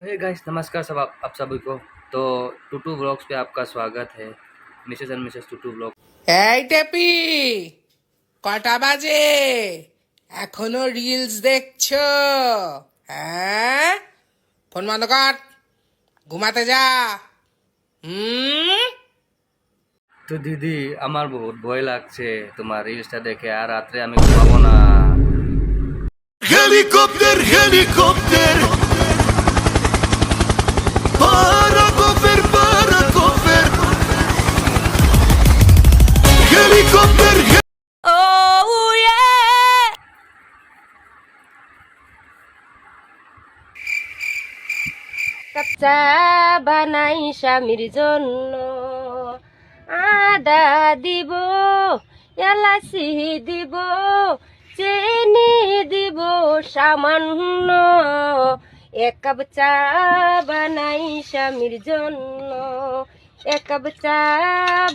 Hey guys, नमस्कार सब आप सभी को। तो टूटू ब्लॉग्स पे आपका स्वागत है। मिसेस एंड मिसेस टूटू ब्लॉग। এই টেপি, কটা বাজে? এখনো রিলস দেখছো? হ্যাঁ, ফোন বন্ধ কর, ঘুমাতে যা। হুম। তো দিদি, আমার বহুত ভয় লাগছে তোমার রিলসটা দেখে, আর রাত্রে আমি ঘুমাবো না। Helicopter, helicopter. Para cover, para cover. Helicopter. Oh yeah! কাচ্চা বানাই স্বামীর জন্য, আদা দিব, এলাচি দিব, চিনি দিব সামান্য, এক কাপ চা বানাই স্বামীর জন্য, এক কাপ চা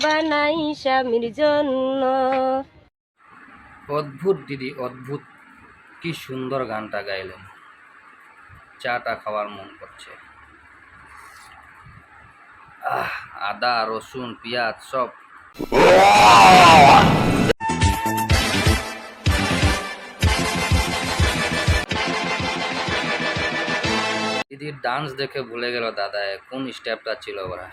বানাই স্বামীর জন্য। অদ্ভুত দিদি, অদ্ভুত। কি সুন্দর গানটা গাইলেন। চাটা খাওয়ার মন করছে। আদা, রসুন, পেঁয়াজ সব। দিদির ডান্স দেখে ভুলে গেল দাদা কোন স্টেপটা ছিল ওরা।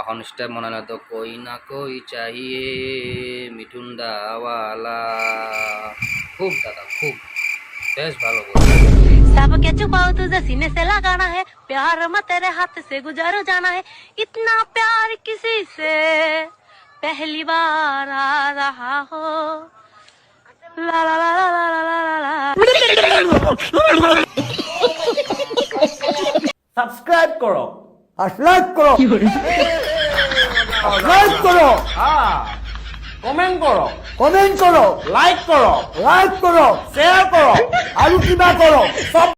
এখন স্টেপ মনে হলো তো, কই না কই চাহিয়ে মিঠুনদাওয়ালা। খুব দাদা, খুব বেশ ভালো বলছে। सबके छुपाओ तुझे सीने से लगाना है, प्यार मत तेरे हाथ से गुजर जाना है, इतना प्यार किसी से पहली बार आ रहा हो, ला ला ला ला ला ला ला ला। সাবস্ক্রাইব করো আর লাইক করো, লাইক করো, কমেন্ট করো, কমেন্ট করো, লাইক করো, লাইক করো, শেয়ার করো, আর কিবা করো সব